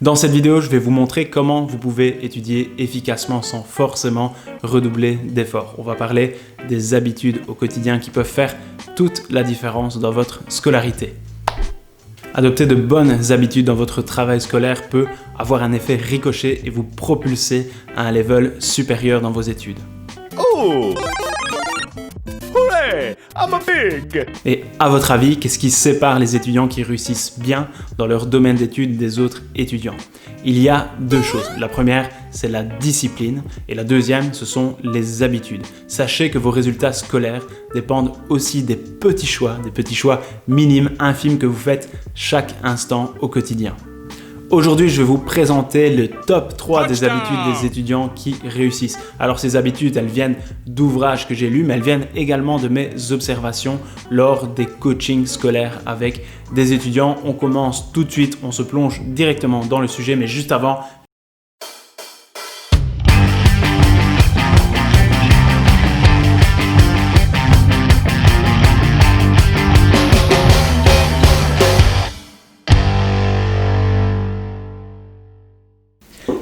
Dans cette vidéo, je vais vous montrer comment vous pouvez étudier efficacement sans forcément redoubler d'efforts. On va parler des habitudes au quotidien qui peuvent faire toute la différence dans votre scolarité. Adopter de bonnes habitudes dans votre travail scolaire peut avoir un effet ricochet et vous propulser à un level supérieur dans vos études. Oh! Hooray! I'm a pig! Et à votre avis, qu'est-ce qui sépare les étudiants qui réussissent bien dans leur domaine d'études des autres étudiants? Il y a deux choses. La première, c'est la discipline et la deuxième, ce sont les habitudes. Sachez que vos résultats scolaires dépendent aussi des petits choix minimes, infimes que vous faites chaque instant au quotidien. Aujourd'hui, je vais vous présenter le top 3 des habitudes des étudiants qui réussissent. Alors ces habitudes, elles viennent d'ouvrages que j'ai lus, mais elles viennent également de mes observations lors des coachings scolaires avec des étudiants. On commence tout de suite, on se plonge directement dans le sujet, mais juste avant,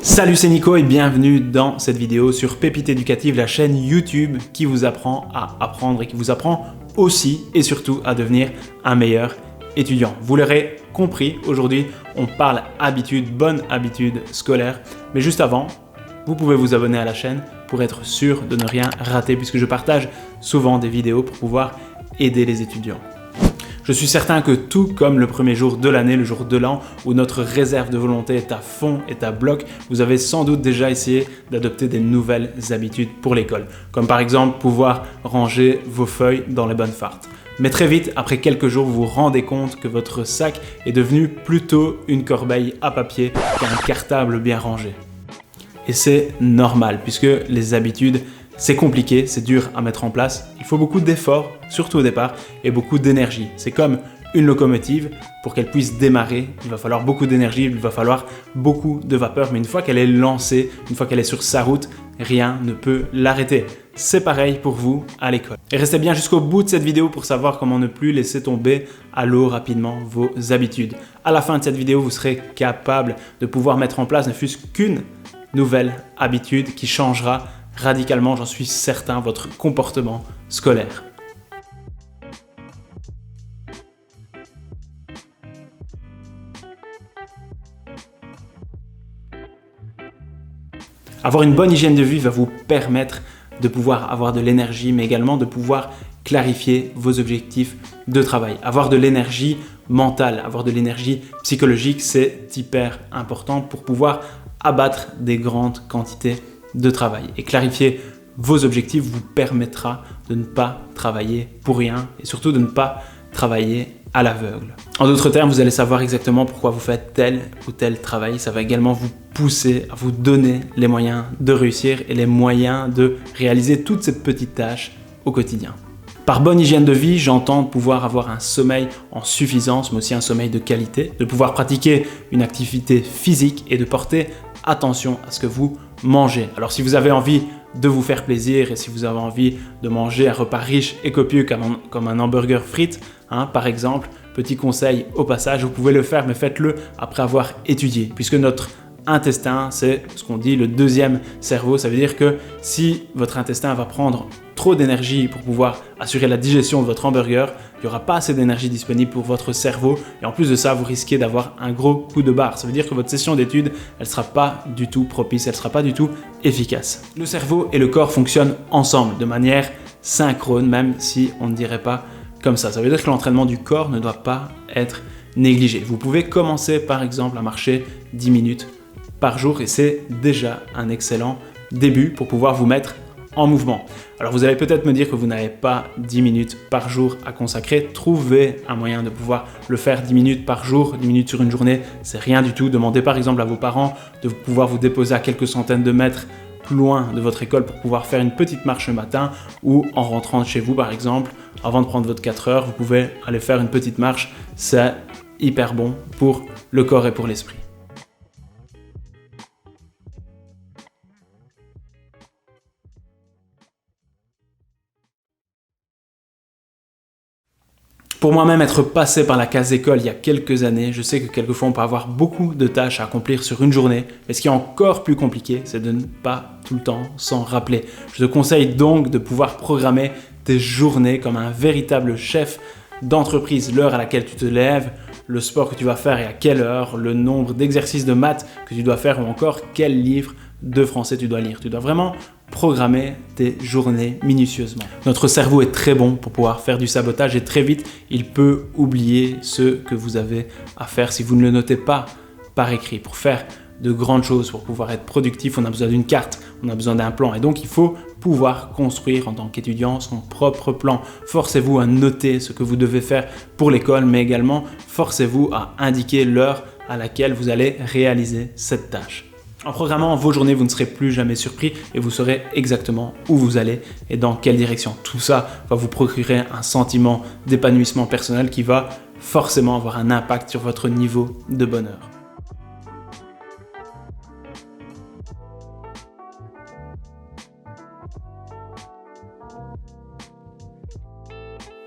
salut, c'est Nico et bienvenue dans cette vidéo sur Pépite Éducative, la chaîne YouTube qui vous apprend à apprendre et qui vous apprend aussi et surtout à devenir un meilleur étudiant. Vous l'aurez compris, aujourd'hui on parle habitudes, bonnes habitudes scolaires, mais juste avant, vous pouvez vous abonner à la chaîne pour être sûr de ne rien rater puisque je partage souvent des vidéos pour pouvoir aider les étudiants. Je suis certain que tout comme le premier jour de l'année, le jour de l'an, où notre réserve de volonté est à fond, est à bloc, vous avez sans doute déjà essayé d'adopter des nouvelles habitudes pour l'école. Comme par exemple pouvoir ranger vos feuilles dans les bonnes fardes. Mais très vite, après quelques jours, vous vous rendez compte que votre sac est devenu plutôt une corbeille à papier qu'un cartable bien rangé. Et c'est normal puisque les habitudes, c'est compliqué, c'est dur à mettre en place, il faut beaucoup d'efforts, surtout au départ, et beaucoup d'énergie. C'est comme une locomotive, pour qu'elle puisse démarrer, il va falloir beaucoup d'énergie, il va falloir beaucoup de vapeur, mais une fois qu'elle est lancée, une fois qu'elle est sur sa route, rien ne peut l'arrêter. C'est pareil pour vous à l'école. Et restez bien jusqu'au bout de cette vidéo pour savoir comment ne plus laisser tomber à l'eau rapidement vos habitudes. À la fin de cette vidéo, vous serez capable de pouvoir mettre en place ne fût-ce qu'une nouvelle habitude qui changera radicalement, j'en suis certain, votre comportement scolaire. Avoir une bonne hygiène de vie va vous permettre de pouvoir avoir de l'énergie, mais également de pouvoir clarifier vos objectifs de travail. Avoir de l'énergie mentale, avoir de l'énergie psychologique, c'est hyper important pour pouvoir abattre des grandes quantités de travail. Et clarifier vos objectifs vous permettra de ne pas travailler pour rien et surtout de ne pas travailler à l'aveugle. En d'autres termes, vous allez savoir exactement pourquoi vous faites tel ou tel travail. Ça va également vous pousser à vous donner les moyens de réussir et les moyens de réaliser toutes ces petites tâches au quotidien. Par bonne hygiène de vie, j'entends pouvoir avoir un sommeil en suffisance, mais aussi un sommeil de qualité, de pouvoir pratiquer une activité physique et de porter attention à ce que vous mangez. Alors si vous avez envie de vous faire plaisir et si vous avez envie de manger un repas riche et copieux comme un hamburger frites, par exemple, petit conseil au passage, vous pouvez le faire mais faites-le après avoir étudié puisque notre intestin, c'est ce qu'on dit le deuxième cerveau. Ça veut dire que si votre intestin va prendre trop d'énergie pour pouvoir assurer la digestion de votre hamburger, il n'y aura pas assez d'énergie disponible pour votre cerveau et en plus de ça, vous risquez d'avoir un gros coup de barre. Ça veut dire que votre session d'études, elle ne sera pas du tout propice, elle ne sera pas du tout efficace. Le cerveau et le corps fonctionnent ensemble de manière synchrone, même si on ne dirait pas comme ça. Ça veut dire que l'entraînement du corps ne doit pas être négligé. Vous pouvez commencer par exemple à marcher 10 minutes par jour et c'est déjà un excellent début pour pouvoir vous mettre en mouvement. Alors vous allez peut-être me dire que vous n'avez pas 10 minutes par jour à consacrer. Trouvez un moyen de pouvoir le faire 10 minutes par jour, 10 minutes sur une journée, c'est rien du tout. Demandez par exemple à vos parents de pouvoir vous déposer à quelques centaines de mètres plus loin de votre école pour pouvoir faire une petite marche le matin ou en rentrant de chez vous par exemple, avant de prendre votre 4 heures, vous pouvez aller faire une petite marche. C'est hyper bon pour le corps et pour l'esprit. Pour moi-même, être passé par la case école il y a quelques années, je sais que quelquefois on peut avoir beaucoup de tâches à accomplir sur une journée, mais ce qui est encore plus compliqué, c'est de ne pas tout le temps s'en rappeler. Je te conseille donc de pouvoir programmer tes journées comme un véritable chef d'entreprise, l'heure à laquelle tu te lèves, le sport que tu vas faire et à quelle heure, le nombre d'exercices de maths que tu dois faire ou encore quel livre de français tu dois lire. Tu dois vraiment programmer tes journées minutieusement. Notre cerveau est très bon pour pouvoir faire du sabotage et très vite, il peut oublier ce que vous avez à faire si vous ne le notez pas par écrit. Pour faire de grandes choses, pour pouvoir être productif, on a besoin d'une carte, on a besoin d'un plan et donc il faut pouvoir construire en tant qu'étudiant son propre plan. Forcez-vous à noter ce que vous devez faire pour l'école, mais également forcez-vous à indiquer l'heure à laquelle vous allez réaliser cette tâche. En programmant vos journées, vous ne serez plus jamais surpris et vous saurez exactement où vous allez et dans quelle direction. Tout ça va vous procurer un sentiment d'épanouissement personnel qui va forcément avoir un impact sur votre niveau de bonheur.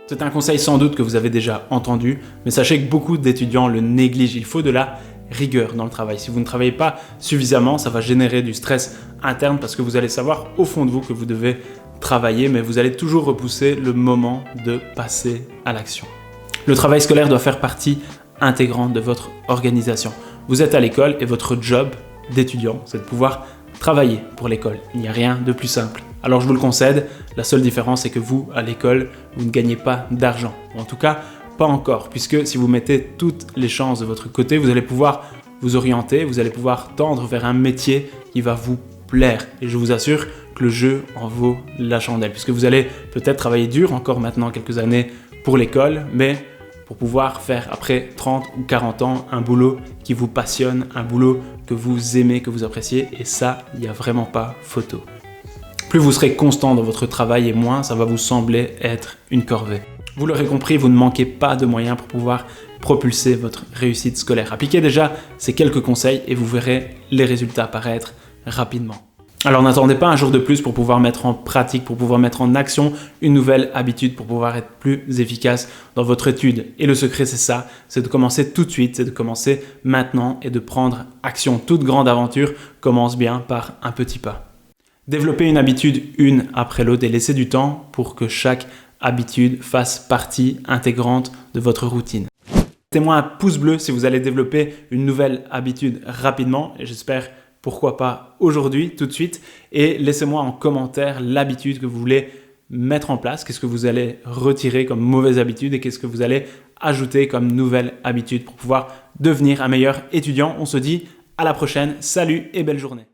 C'est un conseil sans doute que vous avez déjà entendu, mais sachez que beaucoup d'étudiants le négligent. Il faut de la rigueur dans le travail. Si vous ne travaillez pas suffisamment, ça va générer du stress interne parce que vous allez savoir au fond de vous que vous devez travailler, mais vous allez toujours repousser le moment de passer à l'action. Le travail scolaire doit faire partie intégrante de votre organisation. Vous êtes à l'école et votre job d'étudiant, c'est de pouvoir travailler pour l'école. Il n'y a rien de plus simple. Alors je vous le concède, la seule différence c'est que vous, à l'école, vous ne gagnez pas d'argent. Ou en tout cas, pas encore, puisque si vous mettez toutes les chances de votre côté, vous allez pouvoir vous orienter, vous allez pouvoir tendre vers un métier qui va vous plaire. Et je vous assure que le jeu en vaut la chandelle, puisque vous allez peut-être travailler dur encore maintenant quelques années pour l'école, mais pour pouvoir faire après 30 ou 40 ans un boulot qui vous passionne, un boulot que vous aimez, que vous appréciez, et ça, il n'y a vraiment pas photo. Plus vous serez constant dans votre travail et moins ça va vous sembler être une corvée. Vous l'aurez compris, vous ne manquez pas de moyens pour pouvoir propulser votre réussite scolaire. Appliquez déjà ces quelques conseils et vous verrez les résultats apparaître rapidement. Alors n'attendez pas un jour de plus pour pouvoir mettre en pratique, pour pouvoir mettre en action une nouvelle habitude, pour pouvoir être plus efficace dans votre étude. Et le secret c'est ça, c'est de commencer tout de suite, c'est de commencer maintenant et de prendre action. Toute grande aventure commence bien par un petit pas. Développez une habitude une après l'autre et laissez du temps pour que chaque habitude fasse partie intégrante de votre routine. Mettez-moi un pouce bleu si vous allez développer une nouvelle habitude rapidement et j'espère pourquoi pas aujourd'hui, tout de suite. Et laissez-moi en commentaire l'habitude que vous voulez mettre en place, qu'est-ce que vous allez retirer comme mauvaise habitude et qu'est-ce que vous allez ajouter comme nouvelle habitude pour pouvoir devenir un meilleur étudiant. On se dit à la prochaine, salut et belle journée.